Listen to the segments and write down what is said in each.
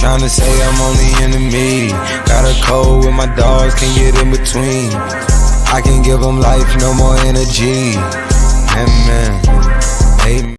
tryna say I'm only in the meeting. Got a cold with my dogs, can't get in between. I can give them life, no more energy. Amen. Amen.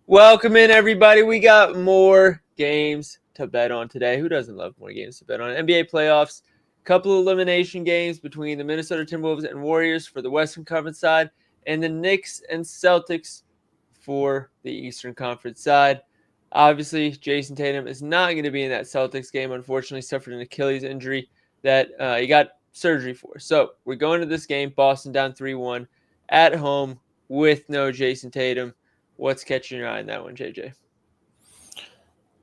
Welcome in, everybody. We got more games to bet on today. Who doesn't love more games to bet on? NBA playoffs, couple elimination games between the Minnesota Timberwolves and Warriors for the Western Conference side, and the Knicks and Celtics for the Eastern Conference side. Obviously, Jason Tatum is not going to be in that Celtics game. Unfortunately, suffered an Achilles injury that he got surgery for. So we're going to this game. Boston down 3-1 at home with no Jason Tatum. What's catching your eye in that one, JJ?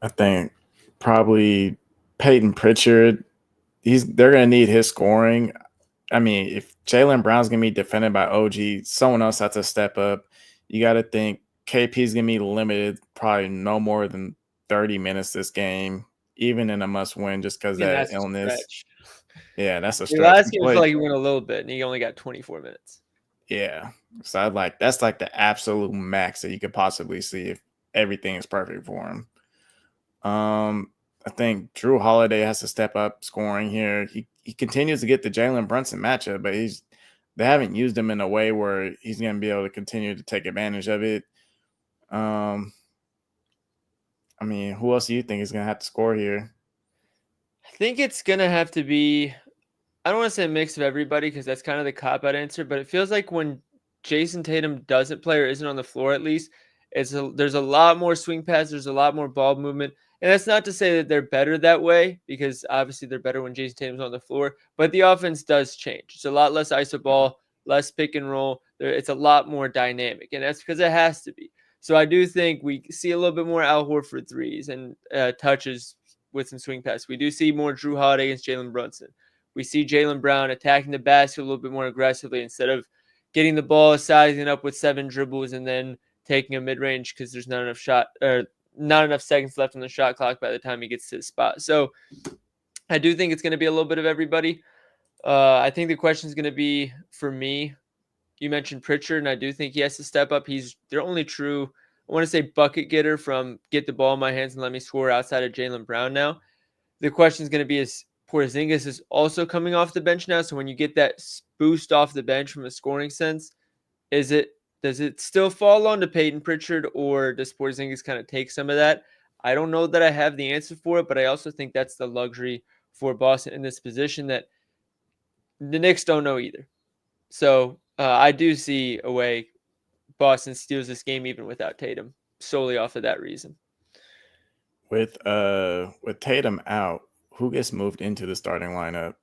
I think probably Peyton Pritchard. They're gonna need his scoring. I mean, if Jaylen Brown's gonna be defended by OG, someone else has to step up. You got to think KP's gonna be limited, probably no more than 30 minutes this game, even in a must-win, just because that That's illness. a stretch. Yeah, that's a The stretch. last game, I feel like he went a little bit, and he only got 24 minutes. Yeah, so that's like the absolute max that you could possibly see if everything is perfect for him. I think Drew Holiday has to step up scoring here. He continues to get the Jalen Brunson matchup, but they haven't used him in a way where he's going to be able to continue to take advantage of it. I mean, who else do you think is going to have to score here? I think it's going to have to be, I don't want to say a mix of everybody because that's kind of the cop-out answer, but it feels like when Jason Tatum doesn't play or isn't on the floor at least, there's a lot more swing passes, there's a lot more ball movement. And that's not to say that they're better that way, because obviously they're better when Jason Tatum's on the floor, but the offense does change. It's a lot less iso ball, less pick and roll. It's a lot more dynamic, and that's because it has to be. So I do think we see a little bit more Al Horford threes and touches with some swing passes. We do see more Drew Holiday against Jalen Brunson. We see Jaylen Brown attacking the basket a little bit more aggressively instead of getting the ball, sizing up with 7 dribbles, and then taking a mid-range because there's not enough seconds left on the shot clock by the time he gets to the spot. So I do think it's going to be a little bit of everybody. I think the question is going to be, for me, you mentioned Pritchard, and I do think he has to step up. He's their only true, I want to say, bucket getter from get the ball in my hands and let me score outside of Jaylen Brown now. The question is going to be, is Porzingis is also coming off the bench now. So when you get that boost off the bench from a scoring sense, does it still fall on to Peyton Pritchard, or does Porzingis kind of take some of that? I don't know that I have the answer for it, but I also think that's the luxury for Boston in this position that the Knicks don't know either. So I do see a way Boston steals this game even without Tatum, solely off of that reason. With Tatum out, who gets moved into the starting lineup?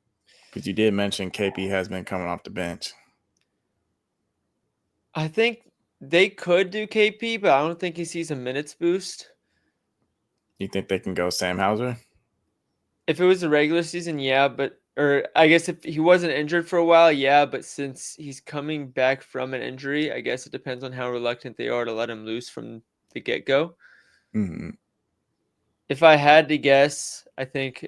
Because you did mention KP has been coming off the bench. I think they could do KP, but I don't think he sees a minutes boost. You think they can go Sam Hauser? If it was the regular season, yeah, or I guess if he wasn't injured for a while, yeah, but since he's coming back from an injury, I guess it depends on how reluctant they are to let him loose from the get-go. Mm-hmm. If I had to guess, I think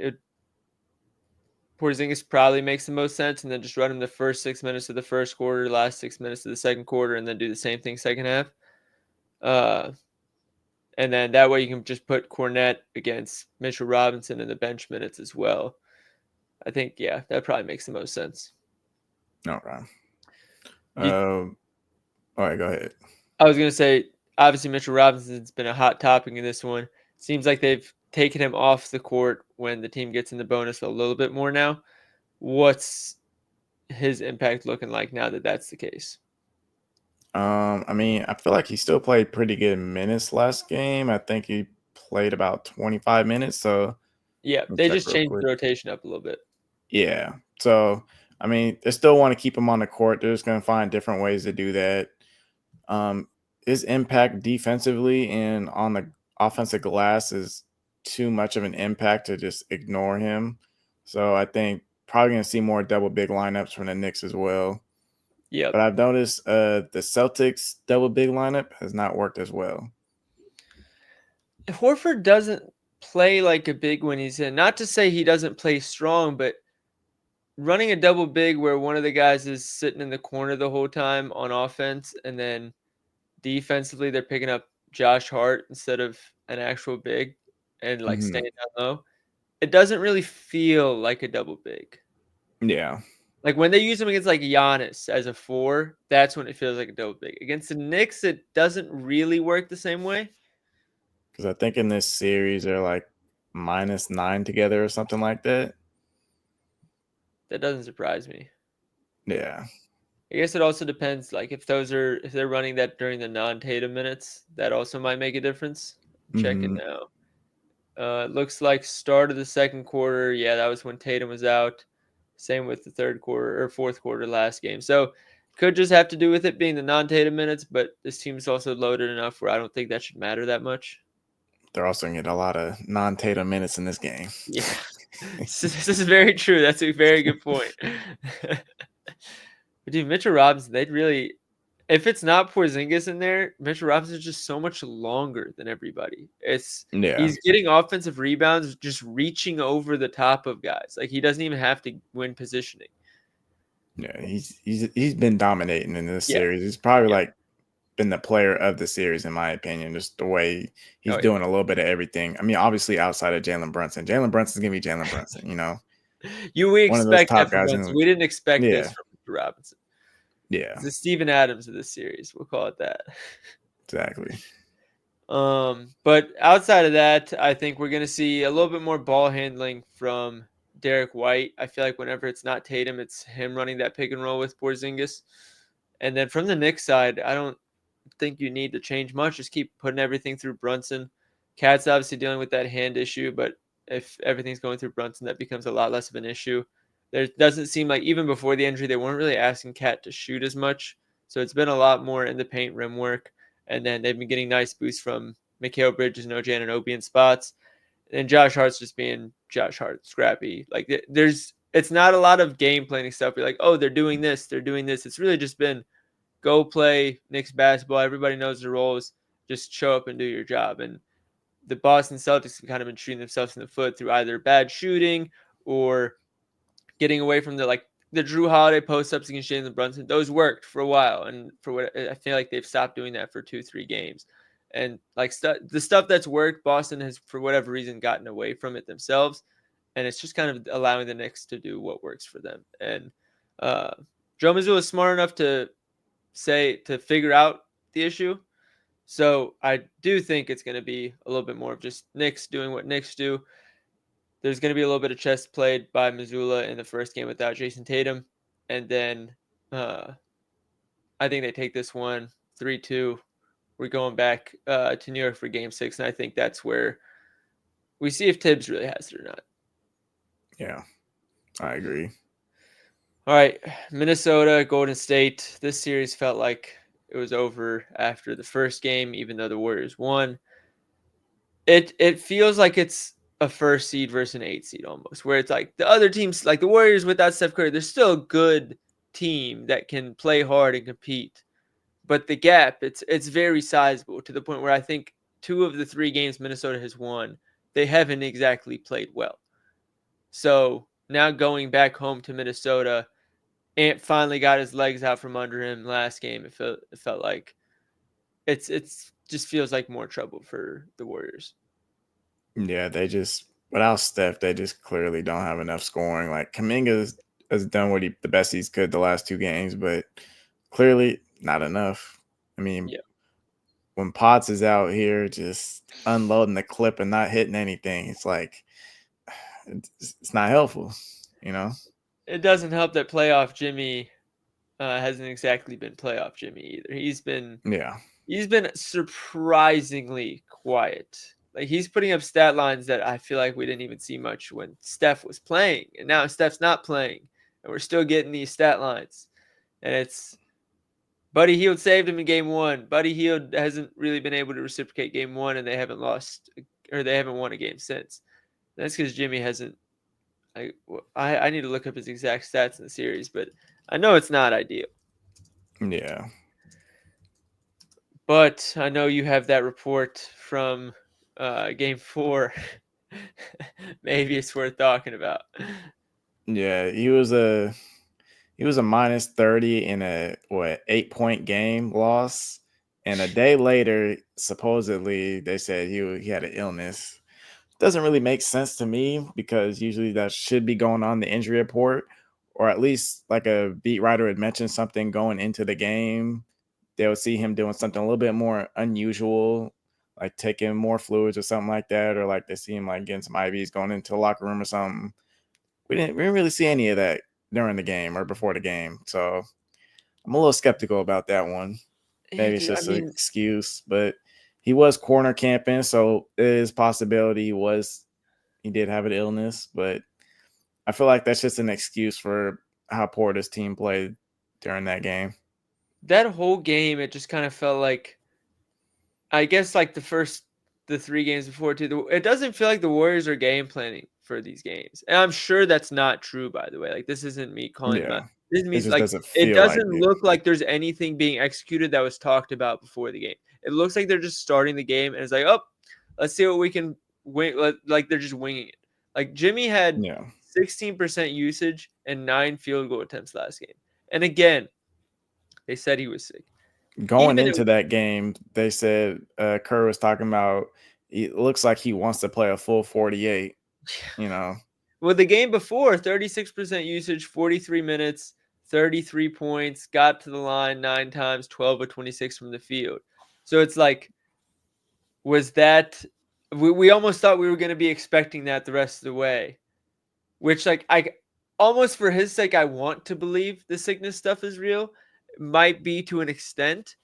Porzingis probably makes the most sense, and then just run him the first 6 minutes of the first quarter, last 6 minutes of the second quarter, and then do the same thing second half. And then that way you can just put Cornette against Mitchell Robinson in the bench minutes as well. I think, yeah, that probably makes the most sense. Okay. All right, go ahead. I was going to say, obviously, Mitchell Robinson's been a hot topic in this one. Seems like they've taken him off the court when the team gets in the bonus a little bit more now. What's his impact looking like now that that's the case? I mean, I feel like he still played pretty good minutes last game. I think he played about 25 minutes. So yeah, they just changed the rotation up a little bit. Yeah. So, I mean, they still want to keep him on the court. They're just going to find different ways to do that. His impact defensively and on the offensive glass is too much of an impact to just ignore him. So I think probably going to see more double big lineups from the Knicks as well. Yeah. But I've noticed the Celtics double big lineup has not worked as well. Horford doesn't play like a big when he's in. Not to say he doesn't play strong, but running a double big where one of the guys is sitting in the corner the whole time on offense, and then defensively they're picking up Josh Hart instead of an actual big. and like Mhm. staying down low. It doesn't really feel like a double big. Yeah, Like when they use him against like Giannis as a 4, that's when it feels like a double big. Against the Knicks, it doesn't really work the same way. because I think in this series they're like -9 together or something like that. That doesn't surprise me. Yeah. I guess it also depends, like if they're running that during the non-Tatum minutes, that also might make a difference. I'm checking Mhm. now. It looks like start of the second quarter. Yeah, that was when Tatum was out. Same with the third quarter or fourth quarter last game. So could just have to do with it being the non-Tatum minutes, but this team's also loaded enough where I don't think that should matter that much. They're also gonna get a lot of non-Tatum minutes in this game. Yeah, this is very true. That's a very good point. But dude, Mitchell Robinson, they'd really, if it's not Porzingis in there, Mitchell Robinson is just so much longer than everybody. Yeah. He's getting offensive rebounds, just reaching over the top of guys. Like he doesn't even have to win positioning. Yeah, he's been dominating in this Yeah, series. He's probably yeah, like been the player of the series in my opinion. Just the way he's oh yeah. doing a little bit of everything. I mean, obviously outside of Jalen Brunson. Jalen Brunson's gonna be Jalen Brunson. We One of those expect that top from guys in Brunson. We didn't expect this yeah, from Mitchell Robinson. yeah, It's the Steven Adams of this series. We'll call it that. exactly. But outside of that, I think we're gonna see a little bit more ball handling from Derek White. I feel like whenever it's not Tatum, it's him running that pick and roll with Porzingis. And then from the Knicks side, I don't think you need to change much. Just keep putting everything through Brunson. Cat's obviously dealing with that hand issue, but if everything's going through Brunson, that becomes a lot less of an issue. There doesn't seem like even before the injury, they weren't really asking Cat to shoot as much. So it's been a lot more in the paint rim work. And then they've been getting nice boosts from Mikal Bridges and OJ Anunoby in spots. And Josh Hart's just being Josh Hart, scrappy. Like it's not a lot of game planning stuff. You're like, oh, they're doing this, they're doing this. It's really just been go play Knicks basketball. Everybody knows their roles. Just show up and do your job. And the Boston Celtics have kind of been shooting themselves in the foot through either bad shooting or getting away from the Drew Holiday post ups against Jalen Brunson. Those worked for a while, and for what I feel like they've stopped doing that for 2-3 games. And like the stuff that's worked, Boston has for whatever reason gotten away from it themselves, and it's just kind of allowing the Knicks to do what works for them. And uh, Joe Mazzulla is smart enough to figure out the issue. So I do think it's going to be a little bit more of just Knicks doing what Knicks do. There's going to be a little bit of chess played by Missoula in the first game without Jason Tatum. And then I think they take this one 3-2. We're going back to New York for game 6. And I think that's where we see if Tibbs really has it or not. Yeah, I agree. All right. Minnesota, Golden State. This series felt like it was over after the first game, even though the Warriors won. It feels like it's a first seed versus an 8 seed almost, where it's like the other teams, like the Warriors without Steph Curry, they're still a good team that can play hard and compete. But the gap, it's very sizable to the point where I think 2 of the 3 games Minnesota has won, they haven't exactly played well. So now going back home to Minnesota, Ant finally got his legs out from under him last game. It felt like it's just feels like more trouble for the Warriors. Yeah, they just without Steph, they just clearly don't have enough scoring. Like Kaminga has done the best he's could the last 2 games, but clearly not enough. I mean, Yeah. when Potts is out here just unloading the clip and not hitting anything, it's like it's not helpful, you know? It doesn't help that playoff Jimmy hasn't exactly been playoff Jimmy either. Yeah. He's been surprisingly quiet. Like he's putting up stat lines that I feel like we didn't even see much when Steph was playing, and now Steph's not playing, and we're still getting these stat lines. And it's Buddy Hield saved him in game 1. Buddy Hield hasn't really been able to reciprocate game 1, and they haven't won a game since. That's because Jimmy hasn't. I need to look up his exact stats in the series, but I know it's not ideal. Yeah. But I know you have that report from game 4. Maybe it's worth talking about. Yeah. He was a -30 in a 8-point game loss. And a day later, supposedly they said he had an illness. doesn't really make sense to me because usually that should be going on the injury report, or at least like a beat writer had mentioned something going into the game. They would see him doing something a little bit more unusual, like taking more fluids or something like that, or like they see him like getting some IVs going into the locker room or something. We didn't really see any of that during the game or before the game. So I'm a little skeptical about that one. Yeah, Maybe it's dude. I just an mean, excuse, but he was corner camping, so it is possibility he did have an illness, but I feel like that's just an excuse for how poor this team played during that game. that whole game, it just kind of felt like, I guess, like the 3 games before too. It doesn't feel like the Warriors are game planning for these games, and I'm sure that's not true. By the way, like this isn't me calling them out. Yeah. This is It me just like doesn't it feel like doesn't it. look like there's anything being executed that was talked about before the game. It looks like they're just starting the game and it's like, oh, let's see what we can wing. Like they're just winging it. Like Jimmy had Yeah. 16% usage and 9 field goal attempts last game, and again, they said he was sick. Going Even into that game, they said Kerr was talking about it looks like he wants to play a full 48, you know. Well, the game before, 36% usage, 43 minutes, 33 points, got to the line 9 times, 12 of 26 from the field. So it's like, was that we almost thought we were going to be expecting that the rest of the way, which like I almost for his sake I want to believe the sickness stuff is real. It might be to an extent.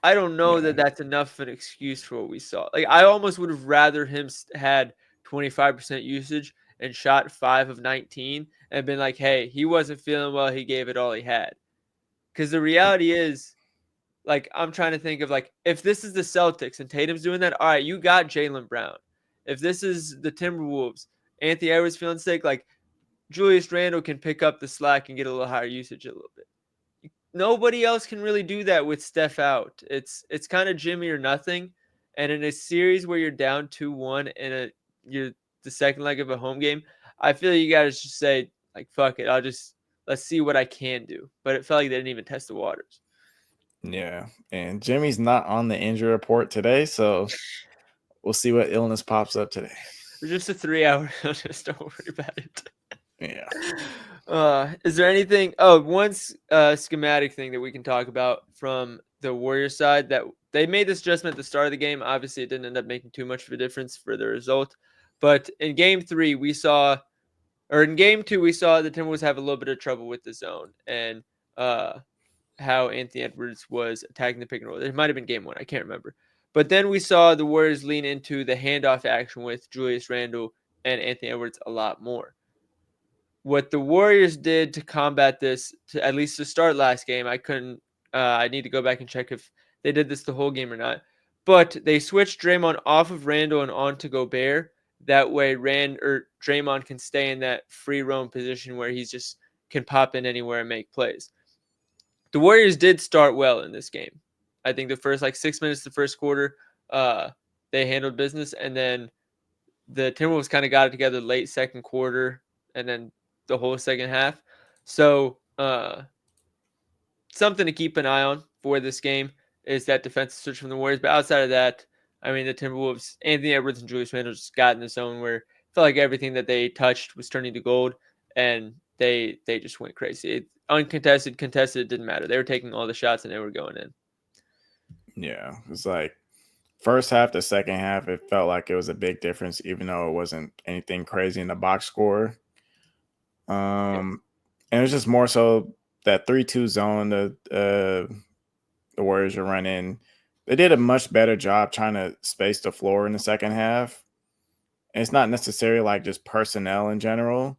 I don't know Yeah. that that's enough of an excuse for what we saw. Like I almost would have rather him had 25% usage and shot 5 of 19 and been like, "Hey, he wasn't feeling well. He gave it all he had." Cuz the reality is, like I'm trying to think of like if this is the Celtics and Tatum's doing that, all right, you got Jaylen Brown. If this is the Timberwolves, Anthony Edwards feeling sick, like Julius Randle can pick up the slack and get a little higher usage a little bit. Nobody else can really do that with Steph out. It's kind of Jimmy or nothing. And in a series where you're down 2-1 in you're the second leg of a home game, I feel you gotta just say, like, fuck it. Let's see what I can do. But it felt like they didn't even test the waters. Yeah. And Jimmy's not on the injury report today, so we'll see what illness pops up today. It's just a 3 hour notice. Don't worry about it. Yeah. Is there anything? Oh, one schematic thing that we can talk about from the Warriors side that they made this adjustment at the start of the game. Obviously, it didn't end up making too much of a difference for the result. But in game 3, or in game 2, we saw the Timberwolves have a little bit of trouble with the zone and how Anthony Edwards was attacking the pick and roll. It might have been game 1. I can't remember. But then we saw the Warriors lean into the handoff action with Julius Randle and Anthony Edwards a lot more. What the Warriors did to combat this, to at least to start last game, I couldn't. I need to go back and check if they did this the whole game or not. But they switched Draymond off of Randall and onto Gobert. That way, Draymond can stay in that free roam position where he's just can pop in anywhere and make plays. The Warriors did start well in this game. I think the first like 6 minutes, the first quarter, they handled business, and then the Timberwolves kind of got it together late second quarter, and then the whole second half. So something to keep an eye on for this game is that defensive switch from the Warriors. But outside of that, I mean, the Timberwolves, Anthony Edwards and Julius Randle just got in the zone where it felt like everything that they touched was turning to gold, and they just went crazy. Uncontested, contested, it didn't matter. They were taking all the shots and they were going in. Yeah. It's like first half to second half, it felt like it was a big difference, even though it wasn't anything crazy in the box score. Yeah. And it was just more so that 3-2 zone the Warriors are running. They did a much better job trying to space the floor in the second half. And it's not necessarily like just personnel in general,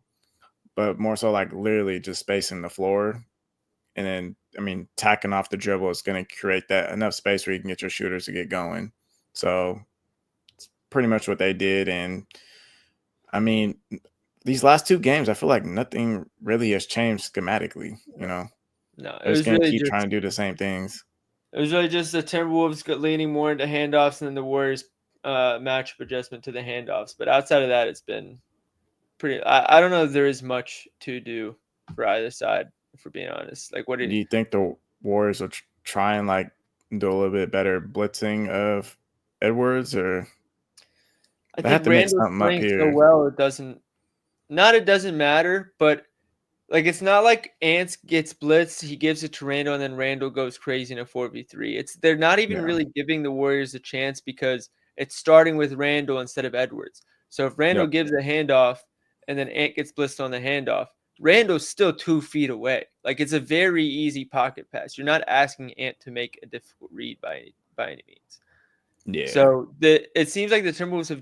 but more so like literally just spacing the floor. And then, I mean, tacking off the dribble is going to create that enough space where you can get your shooters to get going. So it's pretty much what they did. And I mean, these last 2 games, I feel like nothing really has changed schematically. You know, No, they're just going to keep trying to do the same things. it was really just the Timberwolves leaning more into handoffs and then the Warriors matchup adjustment to the handoffs. But outside of that, it's been pretty. I don't know if there is much to do for either side, if we're being honest. Like, what do Do you? you think the Warriors will try and like do a little bit better blitzing of Edwards, or I They have think to make Randall's something up playing so here. well, it doesn't matter, but like it's not like Ants gets blitzed, he gives it to Randall, and then Randall goes crazy in a 4v3. They're not even Yeah. really giving the Warriors a chance because it's starting with Randall instead of Edwards. So if Randall Yep. gives a handoff and then Ant gets blitzed on the handoff, Randall's still 2 feet away. Like it's a very easy pocket pass. You're not asking Ant to make a difficult read by any means. Yeah. So it seems like the Timberwolves have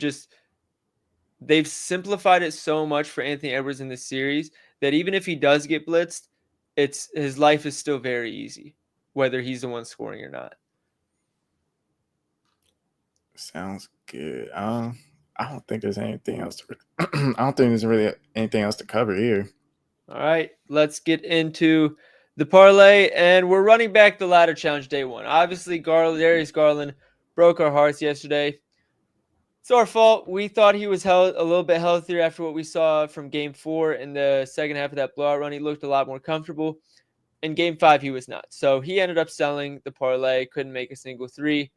they've simplified it so much for Anthony Edwards in this series that even if he does get blitzed, his life is still very easy, whether he's the one scoring or not. Sounds good. I don't think there's anything else to. I don't think there's really anything else to cover here. All right, let's get into the parlay, and we're running back the ladder challenge day one. Obviously, Darius Garland broke our hearts yesterday. It's our fault. We thought he was a little bit healthier after what we saw from Game 4 in the second half of that blowout run. He looked a lot more comfortable. In Game 5, he was not. So he ended up selling the parlay, couldn't make a single three.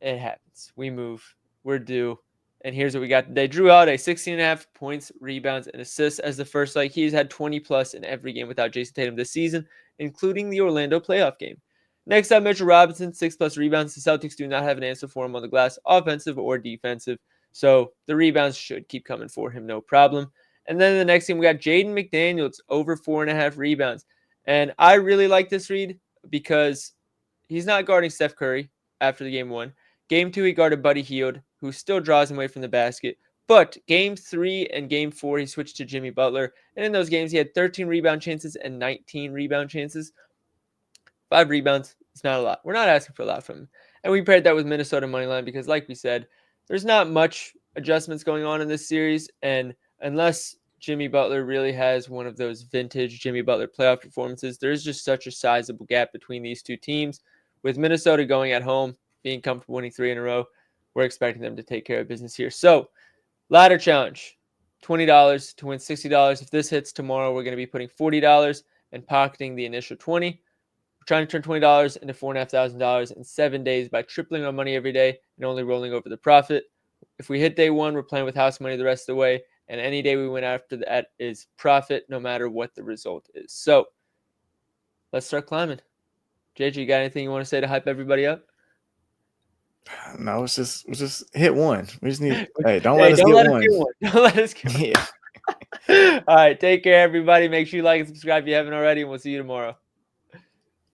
It happens. We move. We're due. And here's what we got today. Drew Holiday, 16.5 points, rebounds, and assists as the first leg. He's had 20 plus in every game without Jason Tatum this season, including the Orlando playoff game. Next up, Mitchell Robinson, 6 plus rebounds. The Celtics do not have an answer for him on the glass, offensive or defensive. So the rebounds should keep coming for him, no problem. And then the next game, we got Jaden McDaniels, over 4.5 rebounds. And I really like this read because he's not guarding Steph Curry after the game one. Game 2, he guarded Buddy Hield, who still draws him away from the basket. But Game 3 and Game 4, he switched to Jimmy Butler. And in those games, he had 13 rebound chances and 19 rebound chances. 5 rebounds. It's not a lot. We're not asking for a lot from him. And we paired that with Minnesota Moneyline because, like we said, there's not much adjustments going on in this series. And unless Jimmy Butler really has one of those vintage Jimmy Butler playoff performances, there's just such a sizable gap between these two teams. With Minnesota going at home, being comfortable winning 3 in a row, we're expecting them to take care of business here. So, ladder challenge, $20 to win $60. If this hits tomorrow, we're going to be putting $40 and pocketing the initial $20. We're trying to turn $20 into $4,500 in 7 days by tripling our money every day and only rolling over the profit. If we hit day one, we're playing with house money the rest of the way, and any day we win after that is profit, no matter what the result is. So, let's start climbing. JJ, you got anything you want to say to hype everybody up? No, it's just hit one. We just need. Hey, Don't let us get let us one. get one. Don't let us get one. Yeah. All right, take care, everybody. Make sure you like and subscribe if you haven't already, and we'll see you tomorrow.